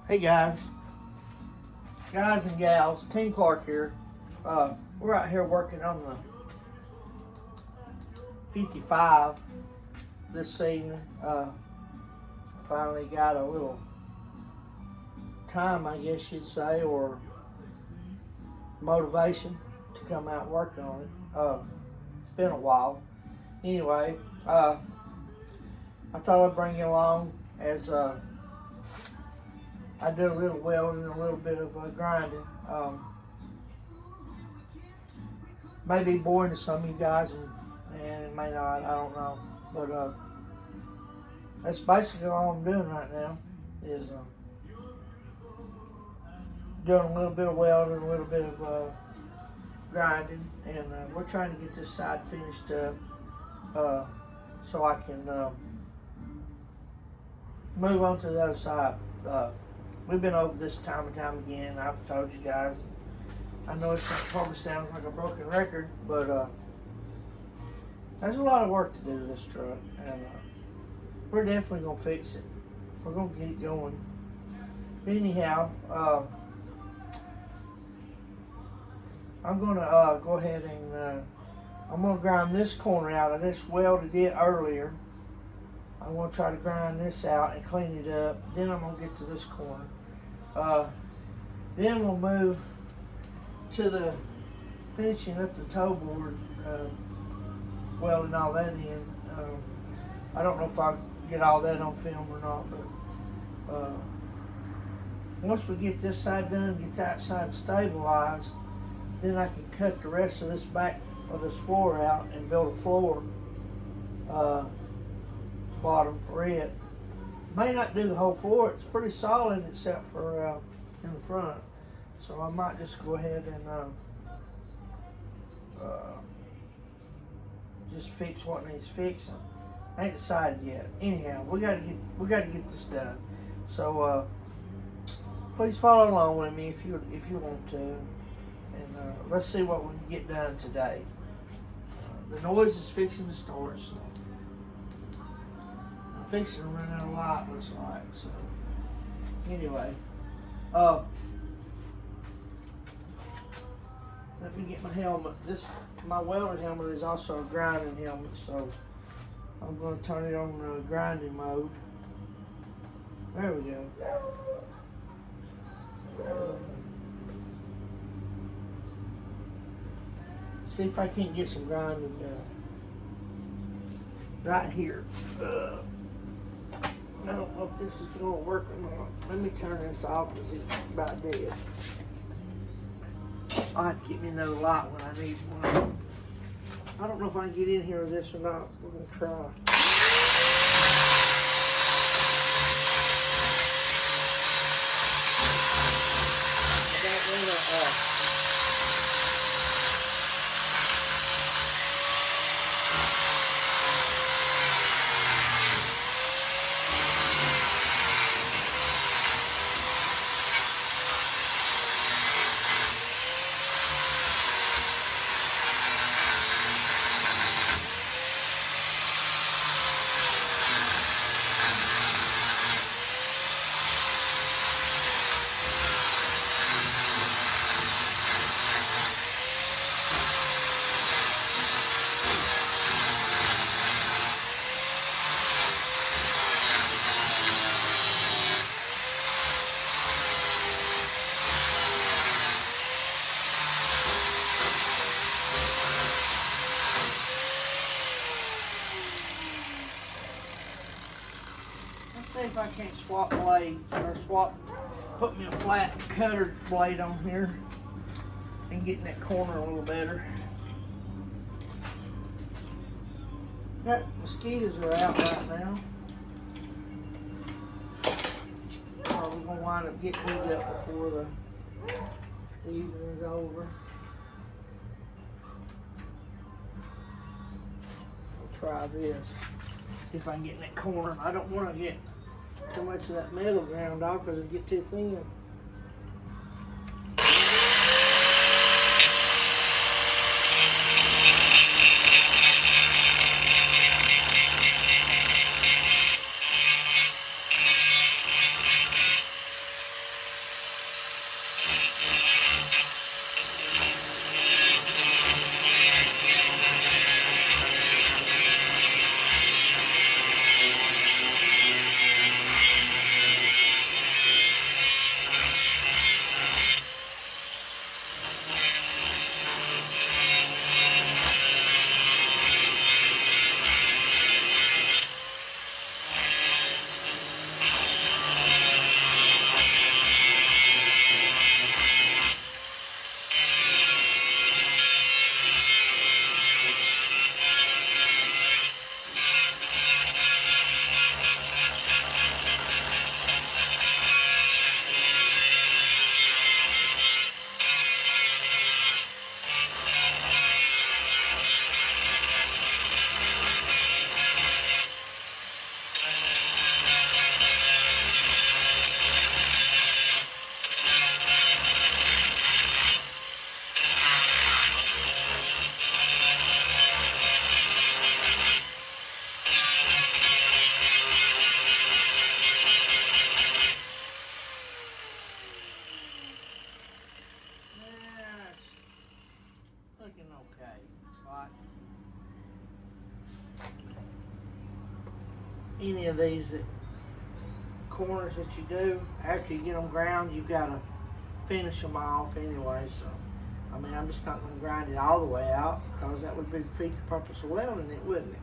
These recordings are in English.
Hey guys and gals, Team Clark here. We're out here working on the 55 this evening. Finally got a little time, I guess you'd say, or motivation to come out and work on it. It's been a while. Anyway, I thought I'd bring you along as I do a little welding and a little bit of grinding. May be boring to some of you guys, and it may not, I don't know. But that's basically all I'm doing right now, is doing a little bit of welding, a little bit of grinding, and we're trying to get this side finished up so I can move on to the other side. We've been over this time and time again. I've told you guys. I know it probably sounds like a broken record, but there's a lot of work to do to this truck, and we're definitely gonna fix it. We're gonna get it going. Anyhow, I'm gonna go ahead and I'm gonna grind this corner out. I just welded it earlier. I'm gonna try to grind this out and clean it up. Then I'm gonna get to this corner. Then we'll move to the finishing up the toe board, welding all that in. I don't know if I'll get all that on film or not, but once we get this side done, get that side stabilized, then I can cut the rest of this back of this floor out and build a floor bottom for it. May not do the whole floor. It's pretty solid except for in the front. So I might just go ahead and just fix what needs fixing. I ain't decided yet. Anyhow, we gotta get this done. So please follow along with me if you want to, and let's see what we can get done today. The noise is fixing to start, so I'm fixing to run out of light, looks like. So anyway, let me get my helmet. My welding helmet is also a grinding helmet, so I'm going to turn it on grinding mode. There we go. See if I can't get some grinding done. Right here. I don't know if this is going to work or not. Let me turn this off because it's about dead. I'll have to get me another light when I need one. I don't know if I can get in here with this or not. We're going to try. See if I can't swap blades or put me a flat cutter blade on here and get in that corner a little better. Got mosquitoes are out right now. So we're gonna wind up getting these up before the evening is over. We'll try this. See if I can get in that corner. I don't want to get too much of that metal ground off because it'll get too thin. any of these corners that you do, after you get them ground, you've got to finish them off anyway. So, I mean, I'm just not going to grind it all the way out because that would defeat the purpose of welding it, wouldn't it?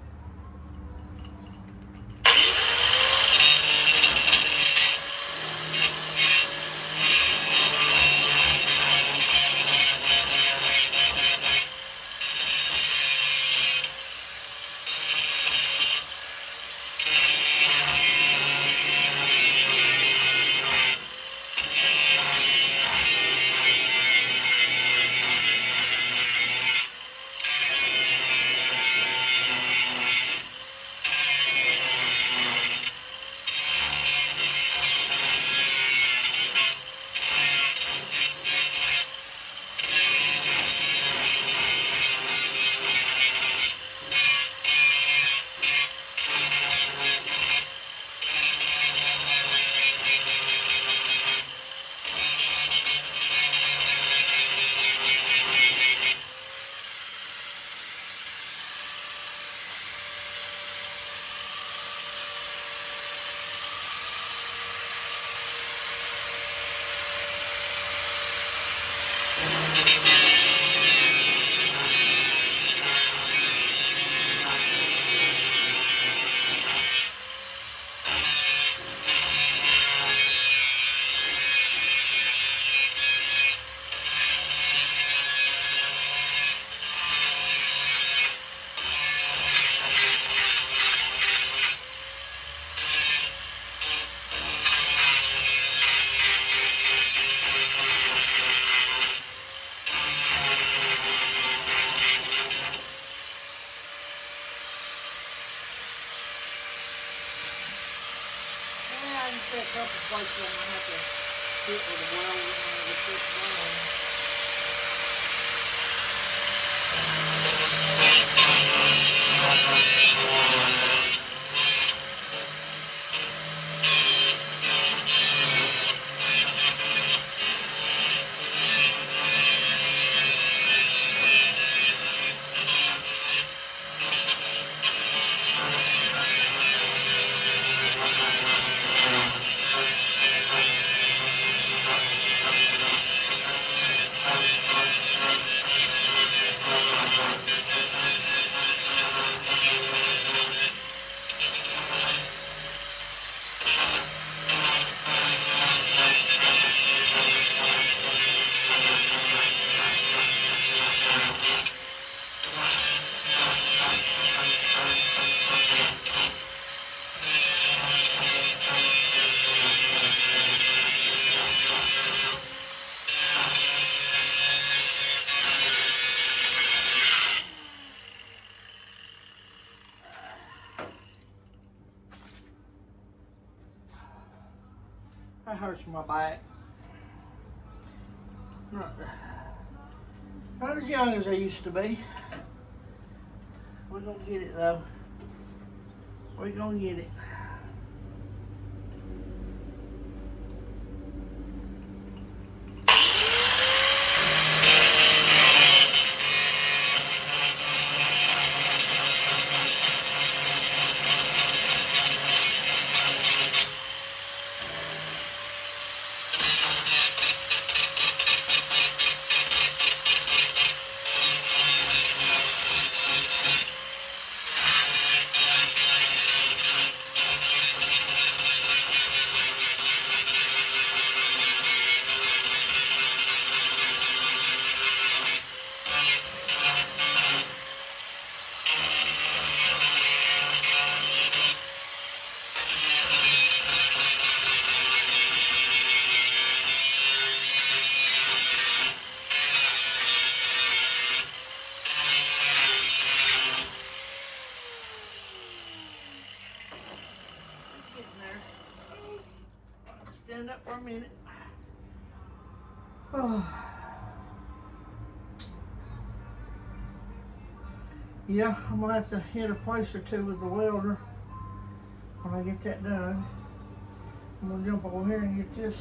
A couple places I might have to hit with a welder and get this going. That hurts my back. Not as young as I used to be. We're gonna get it though. We're gonna get it. Stand up for a minute. Oh. Yeah, I'm gonna have to hit a place or two with the welder when I get that done. I'm gonna jump over here and get this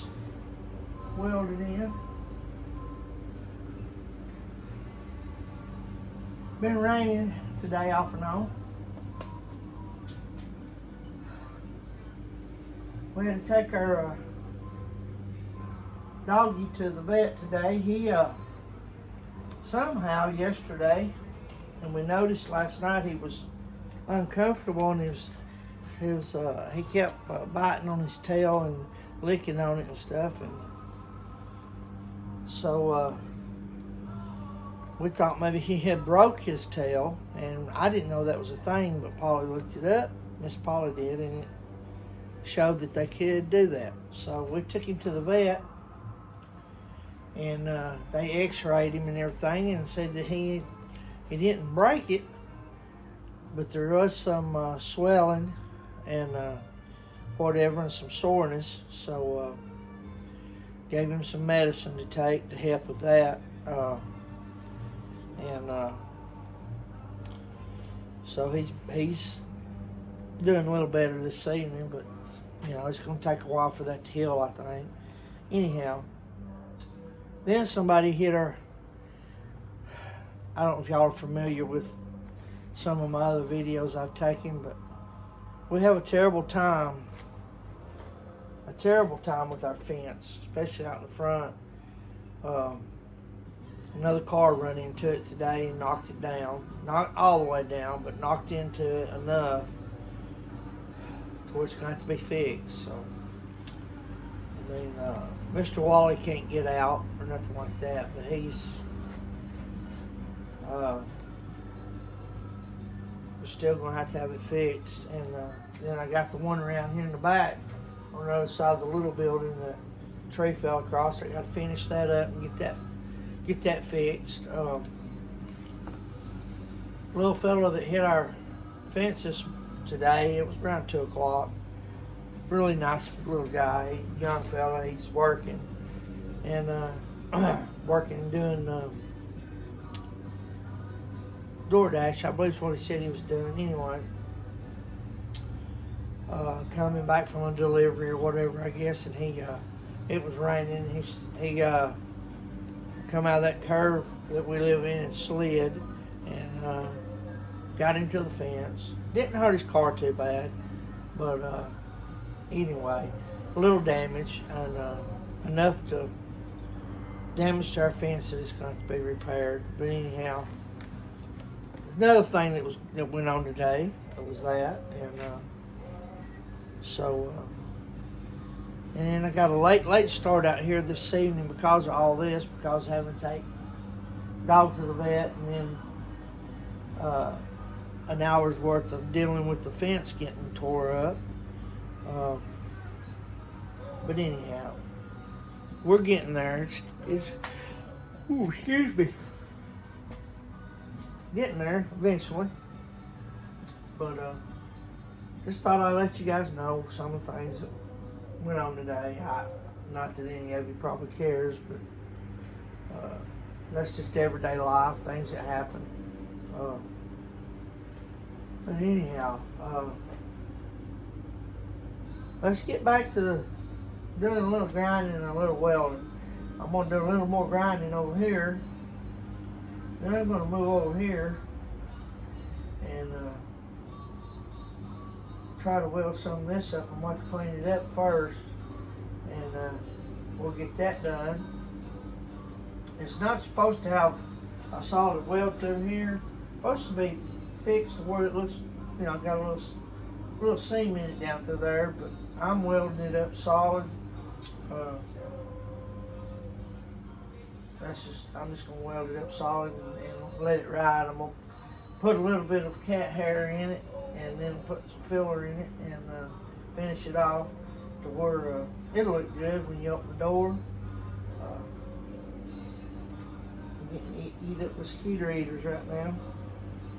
welded in. Been raining today off and on. We had to take our doggy to the vet today. He somehow yesterday, and we noticed last night, he was uncomfortable, and he kept biting on his tail and licking on it and stuff, and so we thought maybe he had broke his tail, and I didn't know that was a thing, but Polly looked it up. Miss Polly did, and it showed that they could do that. So we took him to the vet, and they x-rayed him and everything, and said that he didn't break it, but there was some swelling and whatever, and some soreness. So gave him some medicine to take to help with that, and so he's doing a little better this evening, but it's going to take a while for that to heal, I think. Anyhow, then somebody hit our, I don't know if y'all are familiar with some of my other videos I've taken, but we have a terrible time with our fence, especially out in the front. Another car run into it today and knocked it down. Not all the way down, but knocked into it enough to where it's going to have to be fixed. So, I mean, Mr. Wally can't get out or nothing like that, but he's we're still going to have it fixed. And then I got the one around here in the back on the other side of the little building that the tree fell across. I got to finish that up and get that fixed. Little fellow that hit our fences today, it was around 2 o'clock. Really nice little guy, young fella. He's working and doing DoorDash, I believe is what he said he was doing. Anyway, coming back from a delivery or whatever, I guess, and it was raining. He come out of that curve that we live in and slid and got into the fence. Didn't hurt his car too bad, but anyway, a little damage, and enough to damage to our fence that it's going to be repaired. But anyhow, there's another thing that went on today. It was that, and and then I got a late start out here this evening because of all this, because of having to take dog to the vet, and then an hour's worth of dealing with the fence getting tore up. But anyhow, we're getting there. It's excuse me. Getting there eventually. But just thought I'd let you guys know some of the things that went on today. Not that any of you probably cares, but that's just everyday life, things that happen. But anyhow, let's get back to doing a little grinding and a little welding. I'm going to do a little more grinding over here. Then I'm going to move over here and try to weld some of this up. I'm going to clean it up first, and we'll get that done. It's not supposed to have a solid weld through here. It's supposed to be fixed to where it looks, got a little seam in it down through there, but I'm welding it up solid. I'm just gonna weld it up solid and let it ride. I'm gonna put a little bit of cat hair in it, and then put some filler in it, and finish it off to where it'll look good when you open the door. I'm getting eat up mosquito eaters right now.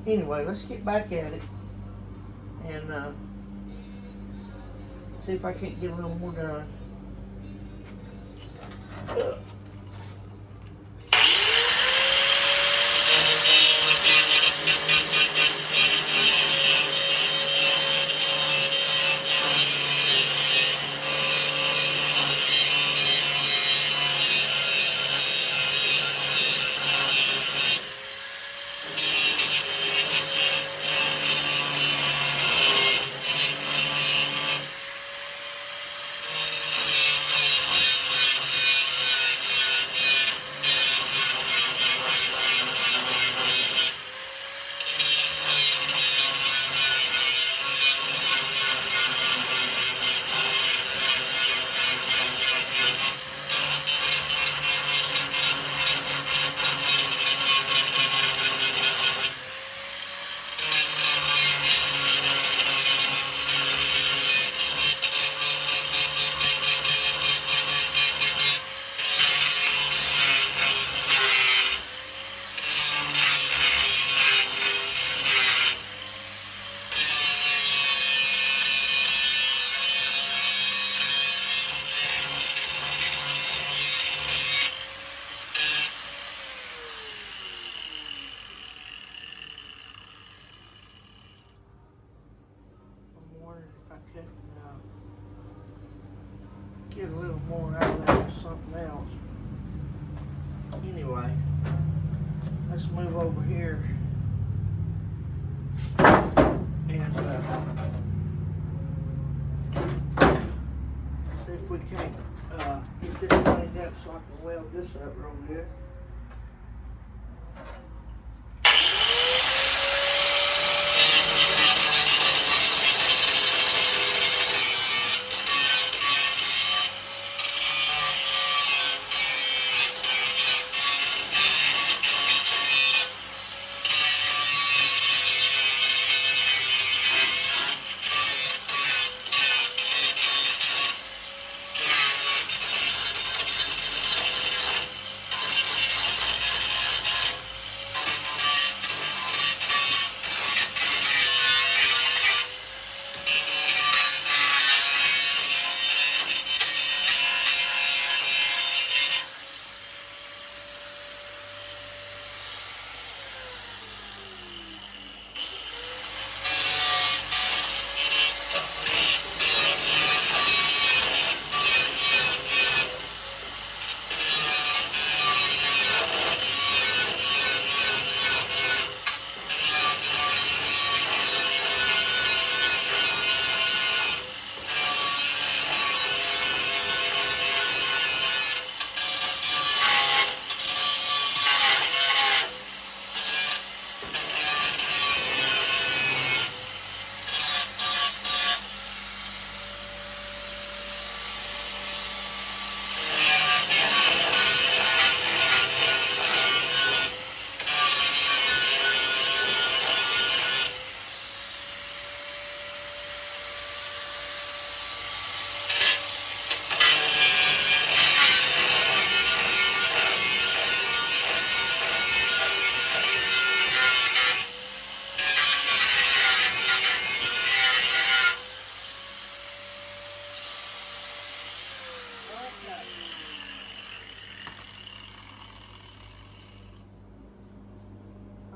Anyway, let's get back at it and see if I can't get a little more done. get a little more out of that with something else. Anyway, let's move over here and see if we can't get this cleaned up so I can weld this up real good.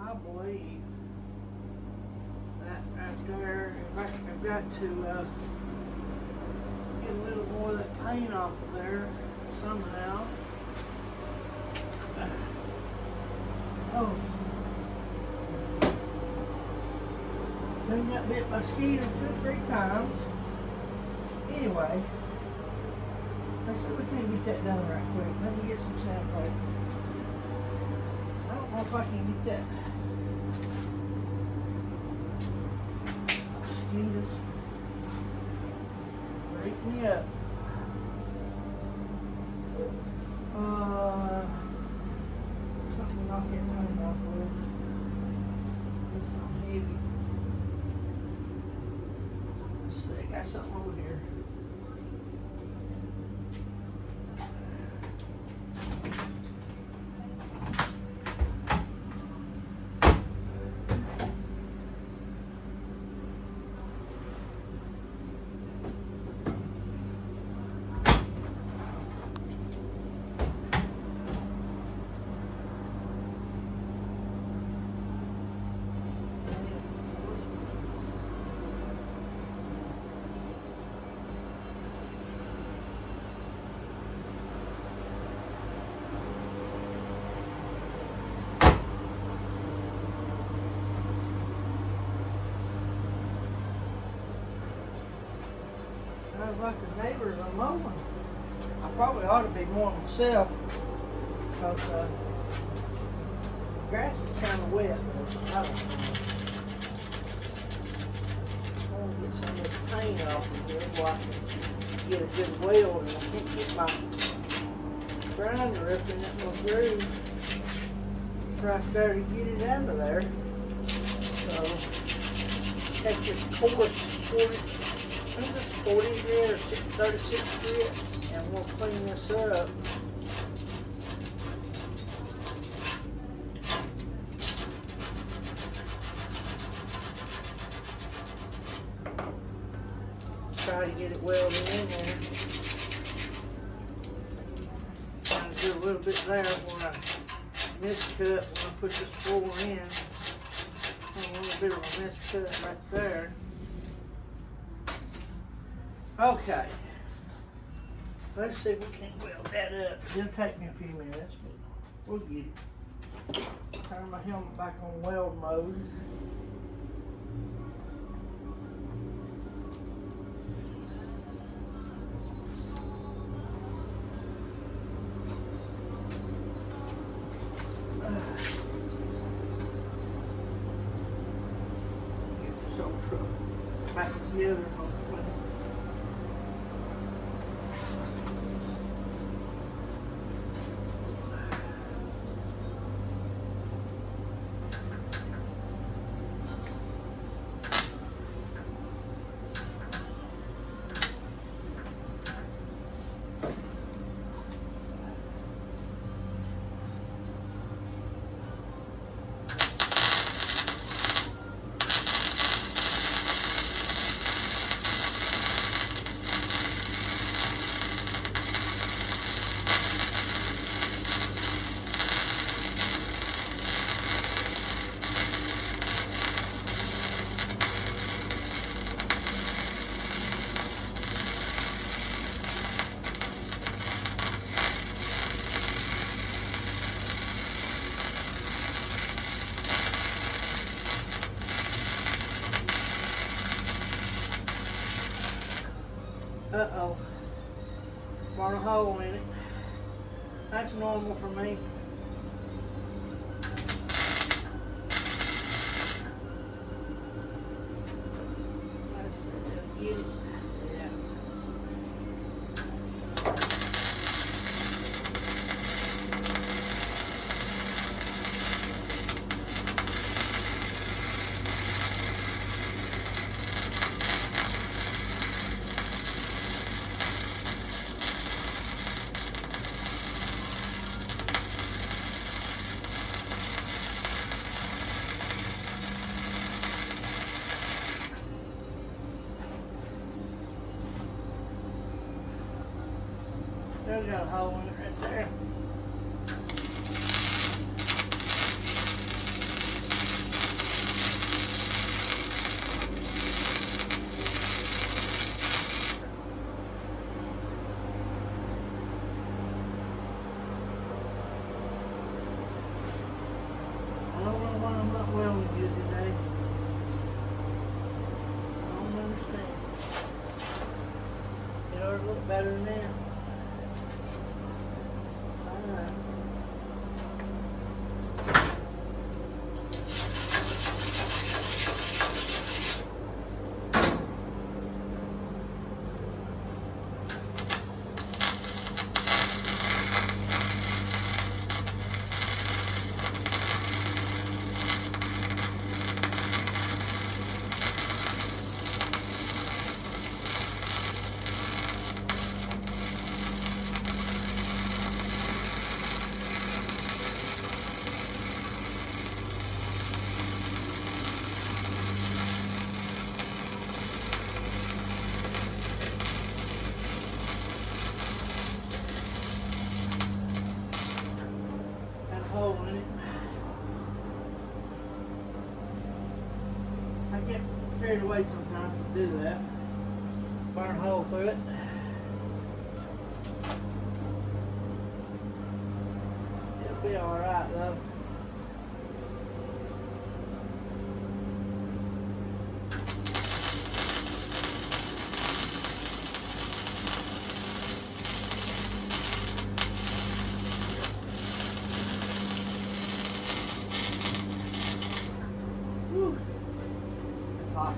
I believe that right there, I've got to get a little more of that paint off of there somehow. Oh. Done got bit by a mosquito 2 or 3 times. Anyway, let's see if we can get that done right quick. Let me get some sandpaper. I don't know if I can get that. Mosquitoes break me up. Something to knock that paint off with. This is heavy. Let's see, got something over here. Sounds like the neighbors are mowing. I probably ought to be mowing myself because the grass is kind of wet. I want to get some of this paint off of here so I can get a good weld, and I can't get my grinder up in that little groove right there to get it out of there. So take this coarse 40 grit or 36 grit, and we'll clean this up. Try to get it welded in there. Trying to do a little bit there where I miscut when I put this floor in. A little bit of a miscut right there. Okay. Let's see if we can weld that up. It'll take me a few minutes, but we'll get it. Turn my helmet back on weld mode. Get this old truck back together hopefully. Uh-oh. Burn a hole in it. That's normal for me. Let's see if I get it. Yeah. Still got a hole in it right there. I don't know why I'm not welding good today. I don't understand. It ought to look better than that. Hole in it. I get carried away sometimes to do that. Burn a hole through it. It'll be alright though. It's hot.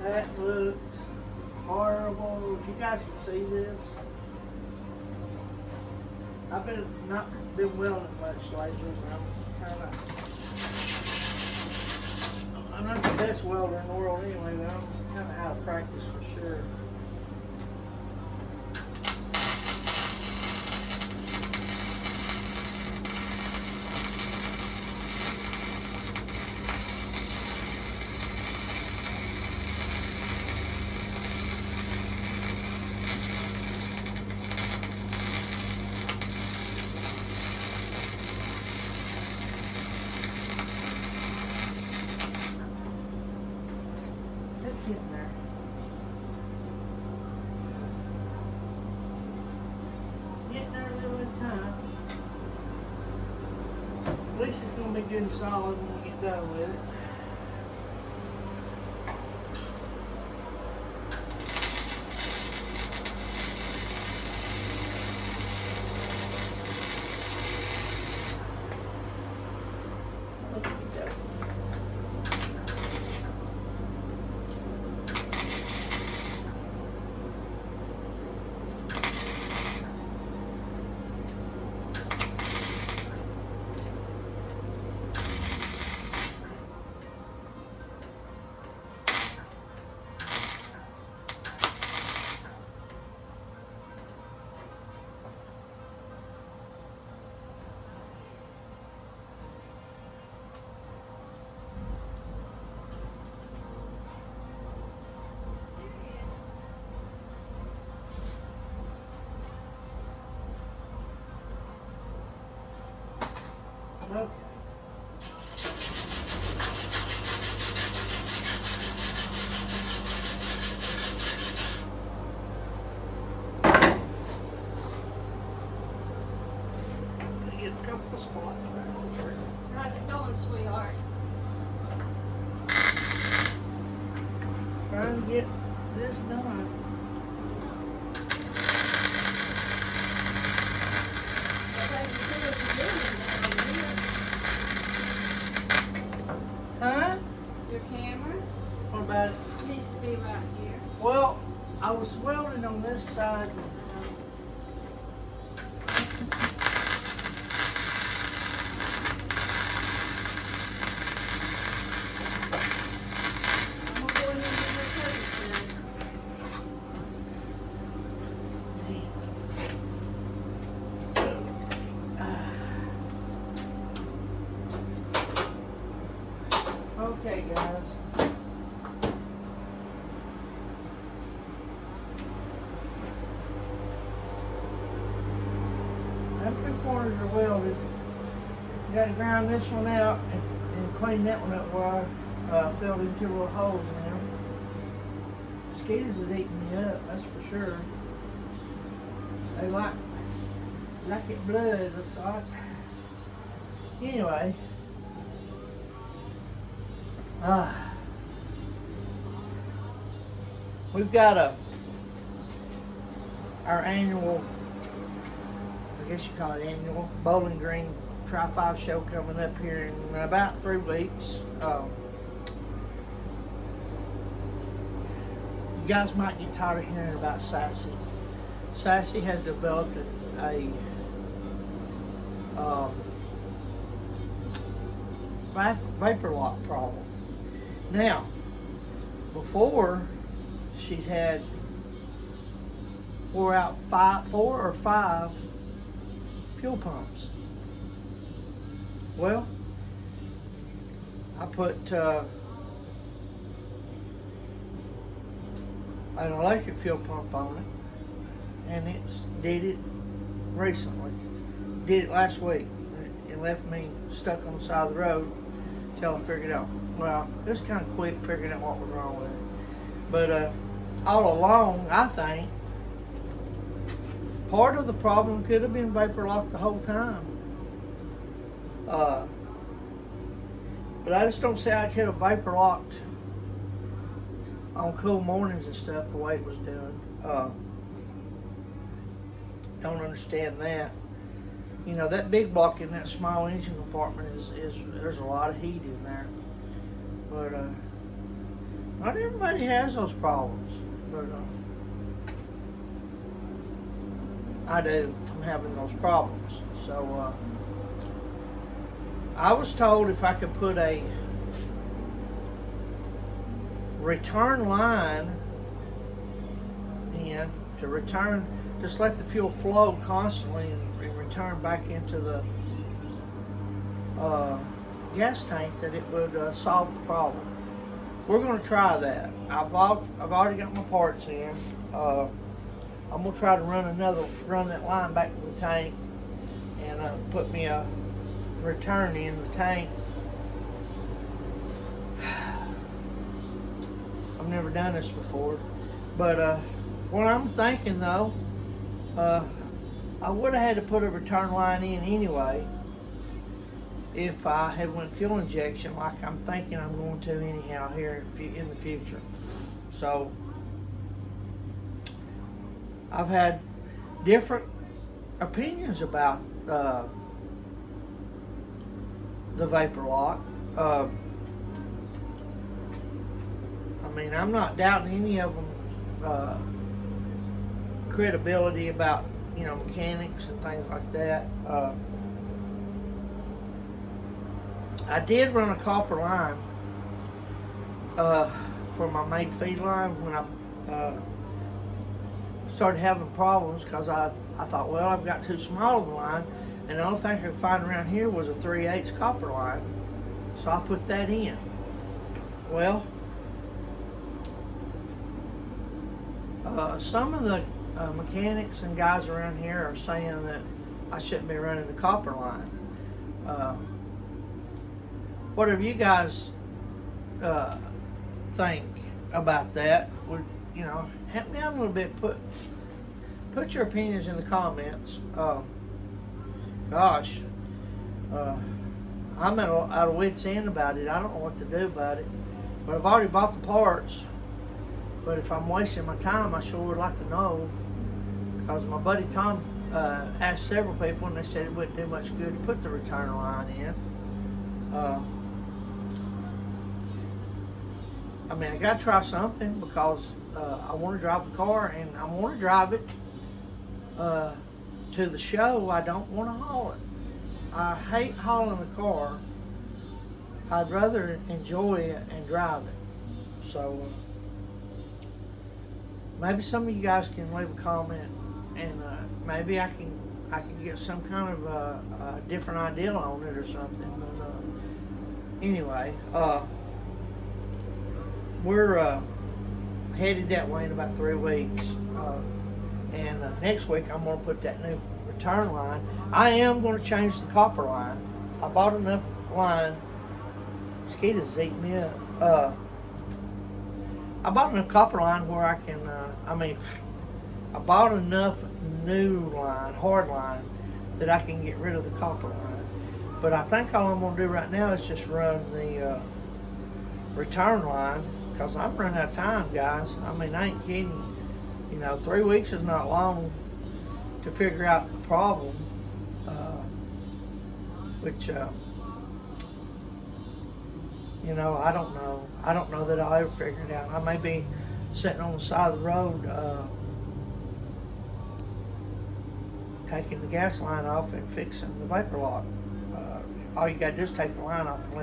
That looks horrible. If you guys can see this, I've not been welding much lately. I'm not the best welder in the world anyway, but I'm kind of out of practice for sure. It's getting there. Getting there a little bit of time. At least it's going to be good and solid when we get done with it. Okay. Get a couple of spots around here. How's it going, sweetheart? Trying to get this done. Huh? Your camera What about it? needs to be right here. Well, I was welding on this side. I'm gonna go in and do your service Okay, guys. Them two corners are welded. You gotta grind this one out and clean that one up where I filled in two little holes now. Mosquitoes is eating me up, that's for sure. They like it blood, looks like. Anyway. We've got our annual, I guess you call it annual, Bowling Green Tri-5 show coming up here in about 3 weeks. You guys might get tired of hearing about Sassy. Sassy has developed a vapor lock problem. Now, before she's had four or five fuel pumps. Well, I put an electric fuel pump on it, and it did it recently. Did it last week. It left me stuck on the side of the road until I figured out. Well, it was kind of quick figuring out what was wrong with it. But all along, I think part of the problem could have been vapor locked the whole time. But I just don't see how it could have vapor locked on cool mornings and stuff the way it was doing. Don't understand that. You know, that big block in that small engine compartment is there's a lot of heat in there. But not everybody has those problems. But I do. I'm having those problems. So I was told if I could put a return line in to return just let the fuel flow constantly and return back into the gas tank, that it would solve the problem. We're going to try that. I've already got my parts in. I'm going to try to run that line back to the tank and put me a return in the tank. I've never done this before, but what I'm thinking though, I would have had to put a return line in anyway if I had went fuel injection, like I'm thinking I'm going to anyhow here in the future. So I've had different opinions about the vapor lock. I mean, I'm not doubting any of them credibility about, you know, mechanics and things like that. I did run a copper line for my main feed line when I started having problems, because I thought, well, I've got too small of a line, and the only thing I could find around here was a 3/8 copper line, so I put that in. Well, some of the mechanics and guys around here are saying that I shouldn't be running the copper line. Whatever you guys think about that, would, you know, help me out a little bit. Put your opinions in the comments. Gosh, I'm out of wit's end about it. I don't know what to do about it. But I've already bought the parts. But if I'm wasting my time, I sure would like to know. Because my buddy Tom asked several people, and they said it wouldn't do much good to put the return line in. I mean, I got to try something, because I want to drive the car, and I want to drive it to the show. I don't want to haul it. I hate hauling the car. I'd rather enjoy it and drive it. So maybe some of you guys can leave a comment, and maybe I can get some kind of a different idea on it or something. But anyway, we're headed that way in about 3 weeks, and next week I'm going to put that new return line. I am going to change the copper line. I bought enough line. Mosquitoes eat me up. I bought enough copper line where I can, I bought enough new line, hard line, that I can get rid of the copper line. But I think all I'm going to do right now is just run the return line, because I'm running out of time, guys. I mean, I ain't kidding. You know, 3 weeks is not long to figure out the problem, which, you know, I don't know. I don't know that I'll ever figure it out. I may be sitting on the side of the road, taking the gas line off and fixing the vapor lock. All you gotta do is take the line off and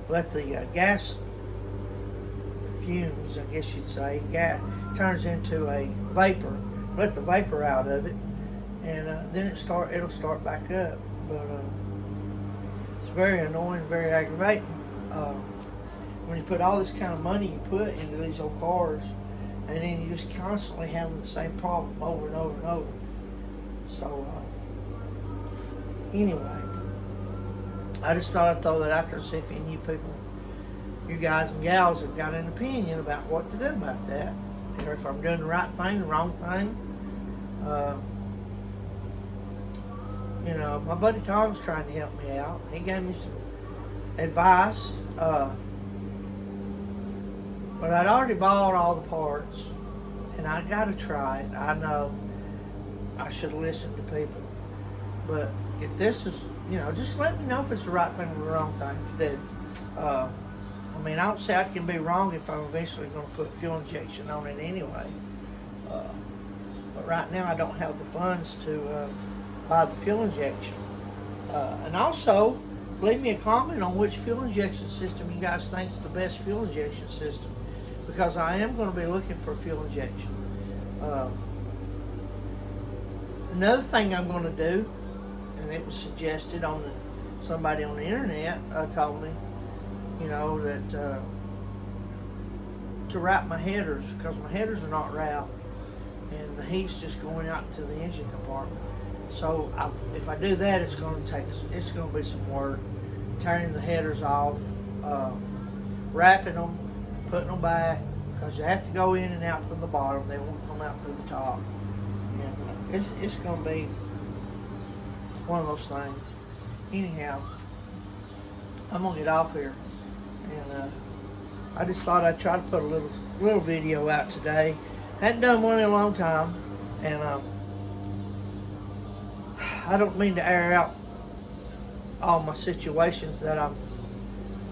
let the gas fumes, I guess you'd say, gas turns into a vapor. Let the vapor out of it, and then it'll start back up. But it's very annoying, very aggravating. When you put all this kind of money you put into these old cars, and then you just constantly having the same problem over and over and over. So anyway, I just thought I'd throw that out there and see if any of you people, you guys and gals, have got an opinion about what to do about that, or if I'm doing the right thing, the wrong thing. You know, my buddy Tom's trying to help me out. He gave me some advice, but I'd already bought all the parts, and I got to try it. I know I should listen to people, but if this is, you know, just let me know if it's the right thing or the wrong thing to do. I mean, I don't say I can be wrong if I'm eventually going to put fuel injection on it anyway. But right now I don't have the funds to buy the fuel injection. And also, leave me a comment on which fuel injection system you guys think is the best fuel injection system, because I am going to be looking for fuel injection. Another thing I'm going to do, and it was suggested on somebody on the internet told me, you know, that to wrap my headers, because my headers are not wrapped, and the heat's just going out into the engine compartment. So if I do that, it's going to be some work, turning the headers off, wrapping them, putting them back, because you have to go in and out from the bottom. They won't come out through the top. And it's going to be one of those things. Anyhow, I'm going to get off here. And I just thought I'd try to put a little video out today. Hadn't done one in a long time. And I don't mean to air out all my situations that I'm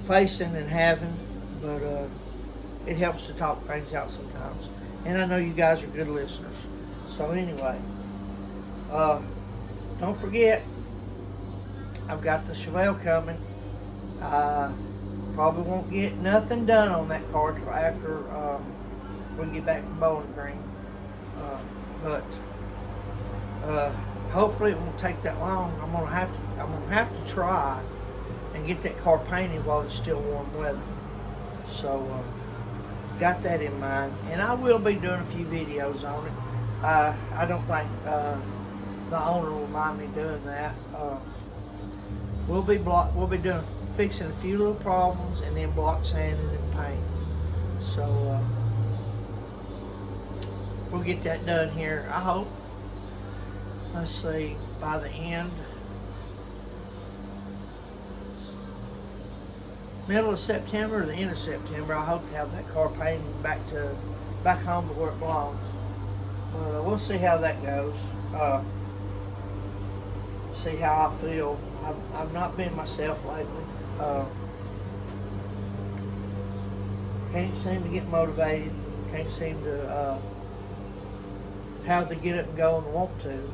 facing and having, but it helps to talk things out sometimes. And I know you guys are good listeners. So anyway, don't forget, I've got the Chevelle coming. Probably won't get nothing done on that car till after we get back from Bowling Green. But hopefully it won't take that long. I'm gonna have to try and get that car painted while it's still warm weather. So got that in mind, and I will be doing a few videos on it. I don't think the owner will mind me doing that. We'll be fixing a few little problems, and then block sanding and painting. So we'll get that done here, I hope. Let's see, by the middle of September or the end of September, I hope to have that car painted back home to where it belongs. But we'll see how that goes. See how I feel. I've not been myself lately. Can't seem to get motivated. Can't seem to have to get up and go and want to.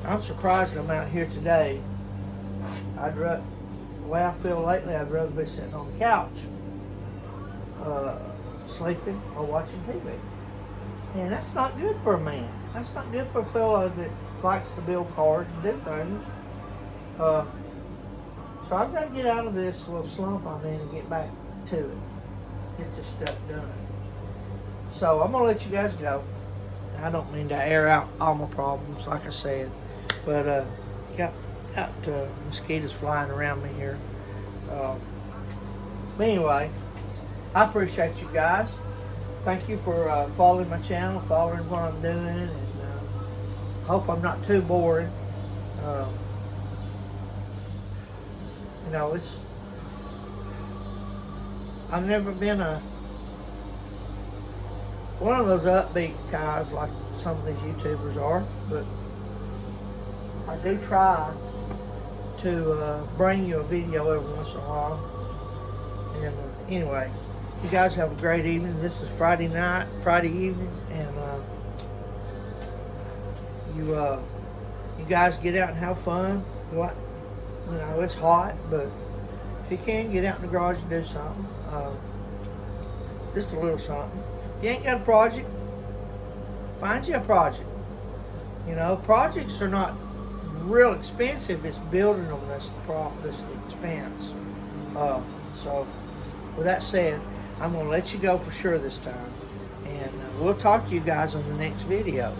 I'm surprised I'm out here today. The way I feel lately, I'd rather be sitting on the couch, sleeping or watching TV. And that's not good for a man. That's not good for a fellow that likes to build cars and do things. So I've got to get out of this little slump I'm in and get back to it. Get this stuff done. So I'm going to let you guys go. I don't mean to air out all my problems, like I said. But got mosquitoes flying around me here. But anyway, I appreciate you guys. Thank you for following my channel, following what I'm doing, and hope I'm not too boring. You know, I've never been one of those upbeat guys like some of these YouTubers are, but I do try to bring you a video every once in a while. And anyway, you guys have a great evening. This is Friday evening, and you guys get out and have fun. Go out, you know, it's hot, but if you can, get out in the garage and do something. Just a little something. If you ain't got a project, find you a project. You know, projects are not real expensive. It's building them that's the expense. So, with that said, I'm going to let you go for sure this time. And we'll talk to you guys on the next video.